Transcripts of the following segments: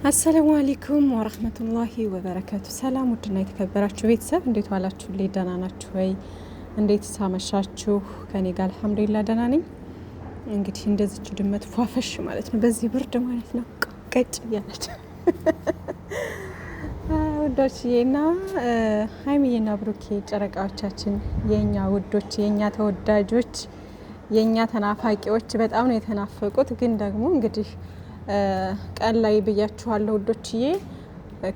አሰላሙ አለይኩም ወራህመቱላሂ ወበረካቱ። ሰላም ውድና የተከበራችሁ ቤተሰብ እንዴት ዋላችሁ? ደህና ናችሁ ወይ? እንዴት ሳመሻችሁ? ከኔ ጋር አልሐምዱሊላህ ደህና ነኝ። እንግዲህ እንደዚች ድመት ፏፈሽ ማለት ነው በዚህ ብርድ ማለት ነው ቀጭ እያለች ውዶችዬና ሀይሚዬና ብሩኬ ጨረቃዎቻችን የኛ ውዶች የኛ ተወዳጆች የኛ ተናፋቂዎች በጣም ነው የተናፈቁት። ግን ደግሞ እንግዲህ ቀን ላይ ብያችኋለሁ ውዶችዬ፣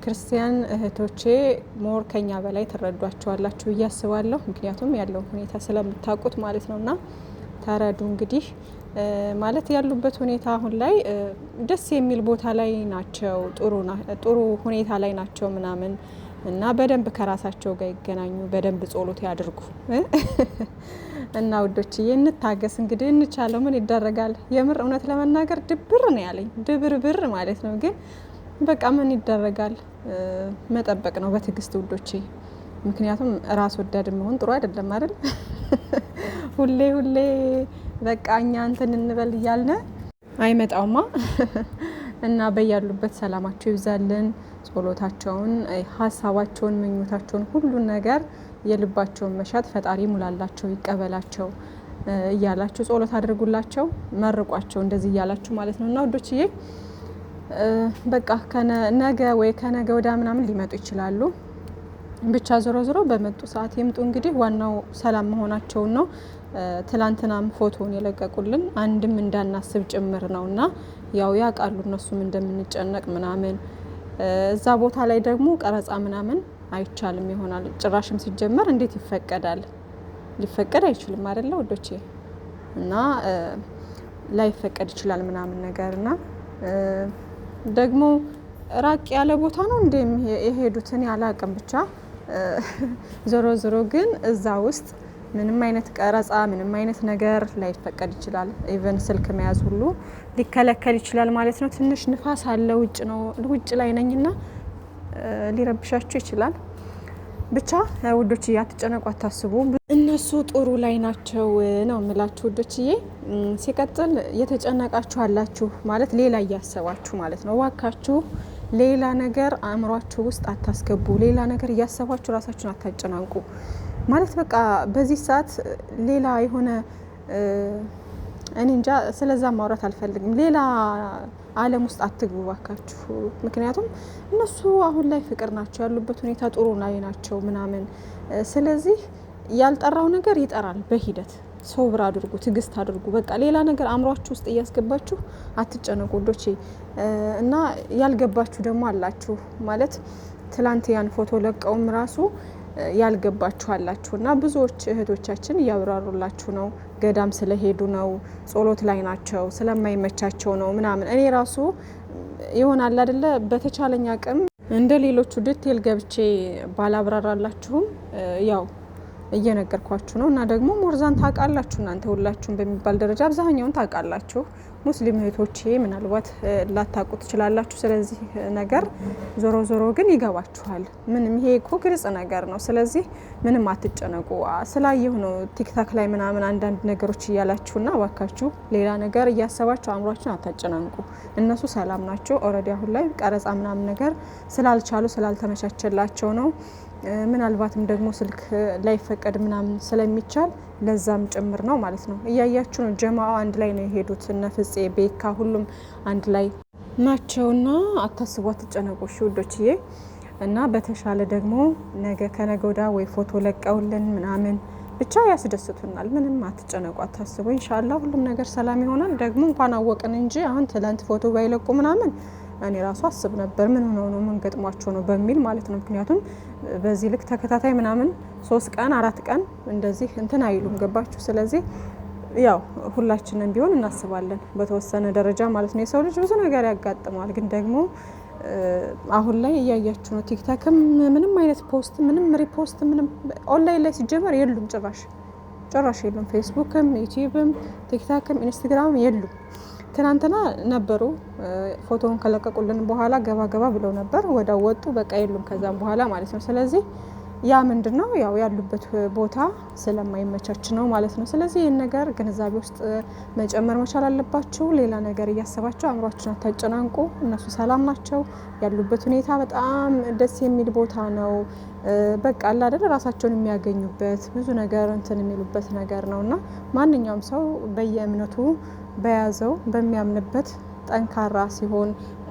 ክርስቲያን እህቶቼ ሞር ከኛ በላይ ትረዷቸዋላችሁ ብዬ አስባለሁ። ምክንያቱም ያለውን ሁኔታ ስለምታውቁት ማለት ነውና ተረዱ። እንግዲህ ማለት ያሉበት ሁኔታ አሁን ላይ ደስ የሚል ቦታ ላይ ናቸው፣ ጥሩ ሁኔታ ላይ ናቸው ምናምን እና በደንብ ከራሳቸው ጋር ይገናኙ፣ በደንብ ጸሎት ያድርጉ እና ውዶችዬ እንታገስ እንግዲህ እንቻለው። ምን ይደረጋል? የምር እውነት ለመናገር ድብር ነው ያለኝ፣ ድብርብር ማለት ነው። ግን በቃ ምን ይደረጋል? መጠበቅ ነው በትዕግስት ውዶቼ። ምክንያቱም ራስ ወዳድ መሆን ጥሩ አይደለም አይደል? ሁሌ በቃ እኛ እንትን እንበል እያልነ አይመጣውማ እና በያሉበት ሰላማቸው ይብዛልን። ጸሎታቸውን፣ ሀሳባቸውን፣ ምኞታቸውን ሁሉን ነገር የልባቸውን መሻት ፈጣሪ ሙላላቸው፣ ይቀበላቸው እያላችሁ ጸሎት አድርጉላቸው፣ መርቋቸው እንደዚህ እያላችሁ ማለት ነው። እና ወዶችዬ በቃ ነገ ወይ ከነገ ወዳ ምናምን ሊመጡ ይችላሉ። ብቻ ዞሮ በመጡ ሰዓት ይምጡ። እንግዲህ ዋናው ሰላም መሆናቸውን ነው። ትላንትናም ፎቶን የለቀቁልን አንድም እንዳናስብ ጭምር ነውና ያው ያውቃሉ እነሱም እንደምንጨነቅ ምናምን። እዛ ቦታ ላይ ደግሞ ቀረጻ ምናምን አይቻልም ይሆናል። ጭራሽም ሲጀመር እንዴት ይፈቀዳል? ሊፈቀድ አይችልም አይደለ ወዶቼ? እና ላይፈቀድ ይችላል ምናምን ነገርና ደግሞ ራቅ ያለ ቦታ ነው እንዴ የሄዱትን ያላቅም። ብቻ ዞሮ ግን እዛ ውስጥ ምንም አይነት ቀረጻ ምንም አይነት ነገር ላይፈቀድ ይችላል። ኢቨን ስልክ መያዝ ሁሉ ሊከለከል ይችላል ማለት ነው። ትንሽ ንፋስ አለ፣ ውጭ ላይ ነኝና ሊረብሻችሁ ይችላል። ብቻ ውዶችዬ አትጨነቁ፣ አታስቡ። እነሱ ጥሩ ላይ ናቸው ነው የምላችሁ ውዶችዬ። ሲቀጥል የተጨነቃችሁ አላችሁ ማለት ሌላ እያሰባችሁ ማለት ነው። እባካችሁ ሌላ ነገር አእምሯችሁ ውስጥ አታስገቡ። ሌላ ነገር እያሰባችሁ ራሳችሁን አታጨናንቁ ማለት በቃ በዚህ ሰዓት ሌላ የሆነ እኔ እንጃ፣ ስለዛ ማውራት አልፈልግም። ሌላ ዓለም ውስጥ አትግቡ ባካችሁ። ምክንያቱም እነሱ አሁን ላይ ፍቅር ናቸው፣ ያሉበት ሁኔታ ጥሩ ላይ ናቸው ምናምን። ስለዚህ ያልጠራው ነገር ይጠራል በሂደት። ሶብር አድርጉ፣ ትዕግስት አድርጉ። በቃ ሌላ ነገር አእምሯችሁ ውስጥ እያስገባችሁ አትጨነቁ ወዶቼ። እና ያልገባችሁ ደግሞ አላችሁ ማለት ትላንት ያን ፎቶ ለቀውም ራሱ ያልገባችሁ አላችሁ እና ብዙዎች እህቶቻችን እያብራሩላችሁ ነው። ገዳም ስለሄዱ ነው፣ ጸሎት ላይ ናቸው፣ ስለማይመቻቸው ነው ምናምን። እኔ ራሱ ይሆናል አይደለ በተቻለኝ አቅም እንደ ሌሎቹ ዲቴል ገብቼ ባላብራራላችሁም ያው እየነገርኳችሁ ነው። እና ደግሞ ሞርዛን ታውቃላችሁ እናንተ ሁላችሁም በሚባል ደረጃ አብዛኛውን ታውቃላችሁ። ሙስሊም እህቶቼ ምናልባት ላታውቁ ትችላላችሁ። ስለዚህ ነገር ዞሮ ግን ይገባችኋል። ምንም ይሄ እኮ ግልጽ ነገር ነው። ስለዚህ ምንም አትጨነቁ። ስላየሁ ነው ቲክታክ ላይ ምናምን አንዳንድ ነገሮች እያላችሁና እባካችሁ ሌላ ነገር እያሰባችሁ አእምሯችሁን አታጨናንቁ። እነሱ ሰላም ናቸው። ኦልሬዲ አሁን ላይ ቀረጻ ምናምን ነገር ስላልቻሉ ስላልተመቻቸላቸው ነው። ምናልባትም ደግሞ ስልክ ላይፈቀድ ምናምን ስለሚቻል ለዛም ጭምር ነው ማለት ነው። እያያችሁ ነው። ጀማዓ አንድ ላይ ነው የሄዱት። እነ ፍፄ ቤካ ሁሉም አንድ ላይ ናቸውና አታስቡ፣ አትጨነቁ ውዶችዬ። እና በተሻለ ደግሞ ነገ ከነገ ወዲያ ወይ ፎቶ ለቀውልን ምናምን ብቻ ያስደስቱናል። ምንም አትጨነቁ፣ አታስቡ። ኢንሻአላህ ሁሉም ነገር ሰላም ይሆናል። ደግሞ እንኳን አወቅን እንጂ አሁን ትላንት ፎቶ ባይለቁ ምናምን እኔ ራሱ አስብ ነበር ምን ሆነው ነው ምን ገጥሟቸው ነው በሚል ማለት ነው። ምክንያቱም በዚህ ልክ ተከታታይ ምናምን 3 ቀን 4 ቀን እንደዚህ እንትን አይሉም፣ ገባችሁ? ስለዚህ ያው ሁላችንም ቢሆን እናስባለን በተወሰነ ደረጃ ማለት ነው። የሰው ልጅ ብዙ ነገር ያጋጥመዋል። ግን ደግሞ አሁን ላይ እያያችሁ ነው። ቲክታክም ምንም አይነት ፖስት ምንም ሪፖስት ምንም ኦንላይን ላይ ሲጀመር የሉም፣ ጭራሽ የሉም። ፌስቡክም ዩቲዩብም ቲክታክም ኢንስታግራምም የሉም። ትናንትና ነበሩ። ፎቶውን ከለቀቁልን በኋላ ገባ ብለው ነበር፣ ወዳው ወጡ። በቃ የሉም ከዛም በኋላ ማለት ነው። ስለዚህ ያ ምንድነው ያው ያሉበት ቦታ ስለማይመቻች ነው ማለት ነው። ስለዚህ ይህን ነገር ግንዛቤ ውስጥ መጨመር መቻል አለባችሁ። ሌላ ነገር እያሰባችሁ አእምሯችሁን አታጨናንቁ። እነሱ ሰላም ናቸው። ያሉበት ሁኔታ በጣም ደስ የሚል ቦታ ነው። በቃ አለ አይደል ራሳቸውን የሚያገኙበት ብዙ ነገር እንትን የሚሉበት ነገር ነውና ማንኛውም ሰው በየእምነቱ በያዘው በሚያምንበት ጠንካራ ሲሆን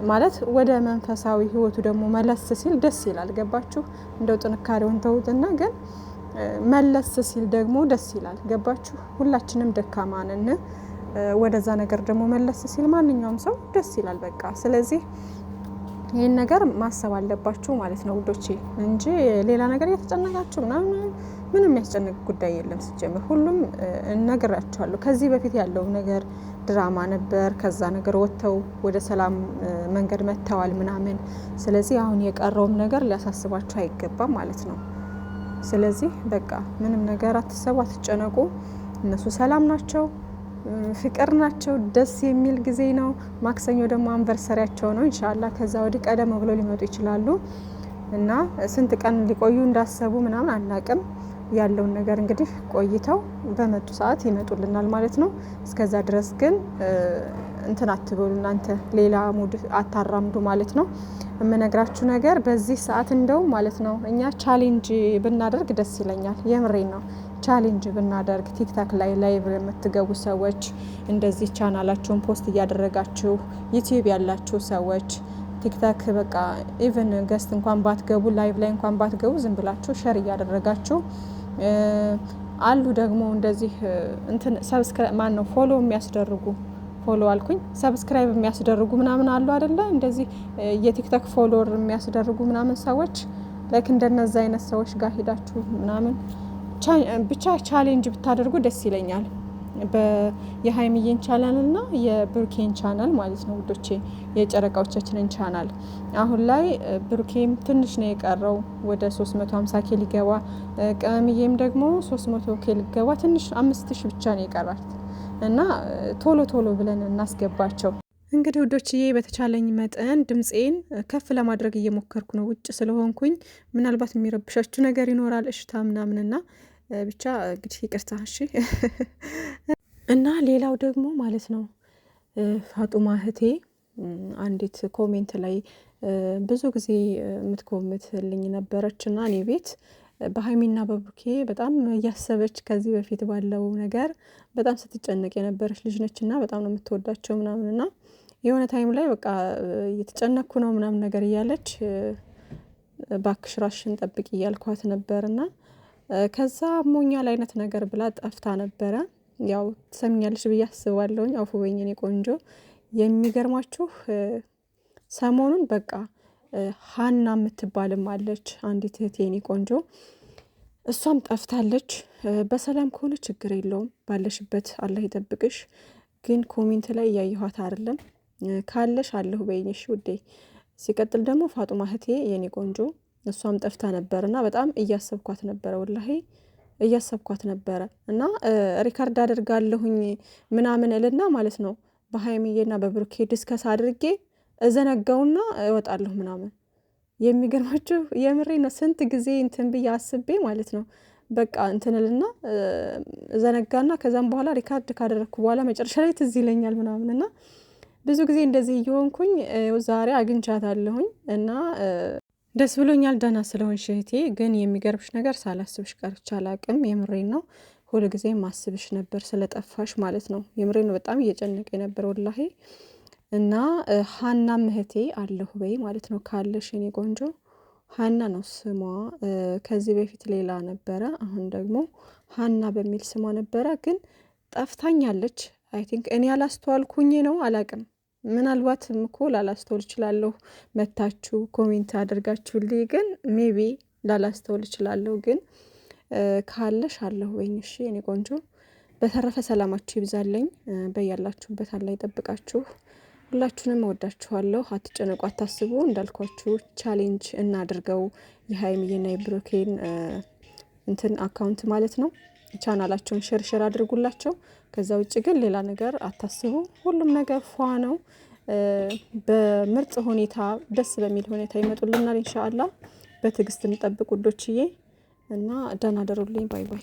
ማለት ወደ መንፈሳዊ ህይወቱ ደግሞ መለስ ሲል ደስ ይላል። ገባችሁ? እንደው ጥንካሬውን ተውትና ግን መለስ ሲል ደግሞ ደስ ይላል። ገባችሁ? ሁላችንም ደካማ ነን። ወደዛ ነገር ደግሞ መለስ ሲል ማንኛውም ሰው ደስ ይላል። በቃ ስለዚህ ይህን ነገር ማሰብ አለባችሁ ማለት ነው ውዶቼ፣ እንጂ ሌላ ነገር እየተጨነቃችሁ ምንም የሚያስጨንቅ ጉዳይ የለም። ሲጀምር ሁሉም እነግራችኋለሁ። ከዚህ በፊት ያለው ነገር ድራማ ነበር። ከዛ ነገር ወጥተው ወደ ሰላም መንገድ መጥተዋል ምናምን። ስለዚህ አሁን የቀረውም ነገር ሊያሳስባችሁ አይገባም ማለት ነው። ስለዚህ በቃ ምንም ነገር አትሰቡ፣ አትጨነቁ። እነሱ ሰላም ናቸው፣ ፍቅር ናቸው። ደስ የሚል ጊዜ ነው። ማክሰኞ ደግሞ አንቨርሰሪያቸው ነው ኢንሻአላህ። ከዛ ወዲህ ቀደም ብሎ ሊመጡ ይችላሉ እና ስንት ቀን ሊቆዩ እንዳሰቡ ምናምን አናቅም። ያለውን ነገር እንግዲህ ቆይተው በመጡ ሰዓት ይመጡልናል ማለት ነው። እስከዛ ድረስ ግን እንትን አትበሉ እናንተ ሌላ ሙድ አታራምዱ ማለት ነው። የምነግራችሁ ነገር በዚህ ሰዓት እንደው ማለት ነው እኛ ቻሌንጅ ብናደርግ ደስ ይለኛል። የምሬን ነው። ቻሌንጅ ብናደርግ ቲክታክ ላይ ላይቭ የምትገቡ ሰዎች እንደዚህ ቻናላችሁን ፖስት እያደረጋችሁ ዩቲዩብ ያላችሁ ሰዎች ቲክታክ በቃ ኢቭን ገስት እንኳን ባትገቡ ላይቭ ላይ እንኳን ባትገቡ ዝም ብላችሁ ሼር እያደረጋችሁ አሉ ደግሞ እንደዚህ እንትን ሰብስክራይብ ማን ነው ፎሎ የሚያስደርጉ ፎሎ አልኩኝ ሰብስክራይብ የሚያስደርጉ ምናምን አሉ አይደለ? እንደዚህ የቲክታክ ፎሎወር የሚያስደርጉ ምናምን ሰዎች ላይክ እንደነዛ አይነት ሰዎች ጋር ሄዳችሁ ምናምን ብቻ ቻሌንጅ ብታደርጉ ደስ ይለኛል። የሀይሚዬን ቻናል እና የብሩኬን ቻናል ማለት ነው ውዶቼ፣ የጨረቃዎቻችንን ቻናል አሁን ላይ ብሩኬም ትንሽ ነው የቀረው ወደ 350 ኬ ሊገባ፣ ቅመምዬም ደግሞ 300 ኬ ሊገባ ትንሽ 5000 ብቻ ነው የቀራት እና ቶሎ ቶሎ ብለን እናስገባቸው። እንግዲህ ውዶችዬ በተቻለኝ መጠን ድምፄን ከፍ ለማድረግ እየሞከርኩ ነው። ውጭ ስለሆንኩኝ ምናልባት የሚረብሻችሁ ነገር ይኖራል እሽታ ምናምንና ብቻ እንግዲህ ይቅርታ እሺ። እና ሌላው ደግሞ ማለት ነው ፋጡማ እህቴ አንዲት ኮሜንት ላይ ብዙ ጊዜ የምትኮምትልኝ ነበረች እና እኔ ቤት በሀይሚና በብሩኬ በጣም እያሰበች ከዚህ በፊት ባለው ነገር በጣም ስትጨነቅ የነበረች ልጅ ነች እና በጣም ነው የምትወዳቸው ምናምንና የሆነ ታይም ላይ በቃ እየተጨነኩ ነው ምናምን ነገር እያለች ባክሽ ራስሽን ጠብቂ እያልኳት ነበርና ከዛ ሞኛል አይነት ነገር ብላ ጠፍታ ነበረ። ያው ትሰሚኛለሽ ብዬ አስባለሁኝ። አውፉ በይኝ እኔ ቆንጆ። የሚገርማችሁ ሰሞኑን በቃ ሀና የምትባልም አለች አንዲት እህቴ የኔ ቆንጆ፣ እሷም ጠፍታለች። በሰላም ከሆነ ችግር የለውም ባለሽበት አላህ ይጠብቅሽ። ግን ኮሜንት ላይ እያየኋት አይደለም። ካለሽ አለሁ በይኝ እሺ ውዴ። ሲቀጥል ደግሞ ፋጡማ እህቴ የኔ ቆንጆ እሷም ጠፍታ ነበር እና በጣም እያሰብኳት ነበረ፣ ወላሂ እያሰብኳት ነበረ እና ሪካርድ አድርጋለሁኝ ምናምን እልና ማለት ነው በሀይሚዬና በብሩኬ ዲስከስ አድርጌ እዘነጋውና እወጣለሁ ምናምን። የሚገርማችሁ የምሬ ነው። ስንት ጊዜ እንትን ብዬ አስቤ ማለት ነው በቃ እንትንልና እዘነጋና ከዛም በኋላ ሪካርድ ካደረግኩ በኋላ መጨረሻ ላይ ትዝ ይለኛል ምናምን እና ብዙ ጊዜ እንደዚህ እየሆንኩኝ ዛሬ አግኝቻታለሁኝ እና ደስ ብሎኛል። ደህና ስለሆንሽ እህቴ። ግን የሚገርምሽ ነገር ሳላስብሽ ቀርቼ አላቅም። የምሬን ነው። ሁሉ ጊዜ ማስብሽ ነበር ስለጠፋሽ ማለት ነው። የምሬን ነው። በጣም እየጨነቀ ነበር ወላሂ። እና ሀናም እህቴ አለሁ በይ ማለት ነው ካለሽ የኔ ቆንጆ። ሀና ነው ስሟ። ከዚህ በፊት ሌላ ነበረ፣ አሁን ደግሞ ሀና በሚል ስሟ ነበረ። ግን ጠፍታኛለች። አይ ቲንክ እኔ ያላስተዋልኩኝ ነው አላቅም። ምናልባትም እኮ ላላስተውል እችላለሁ። መታችሁ ኮሜንት አድርጋችሁልኝ ግን ሜቢ ላላስተውል እችላለሁ። ግን ካለሽ አለሁ ወይኝ እሺ የኔ ቆንጆ። በተረፈ ሰላማችሁ ይብዛለኝ። በያላችሁበት አላህ ይጠብቃችሁ። ሁላችሁንም እወዳችኋለሁ። አትጨነቁ፣ አታስቡ። እንዳልኳችሁ ቻሌንጅ እናድርገው የሀይሚዬና የብሩኬን እንትን አካውንት ማለት ነው። ቻናላቸውን ሸር አድርጉላቸው። ከዛ ውጭ ግን ሌላ ነገር አታስቡ። ሁሉም ነገር ፏ ነው። በምርጥ ሁኔታ ደስ በሚል ሁኔታ ይመጡልናል ኢንሻአላህ። በትዕግስት እንጠብቅ ውዶችዬ። እና ደህና ደሩልኝ። ባይ ባይ።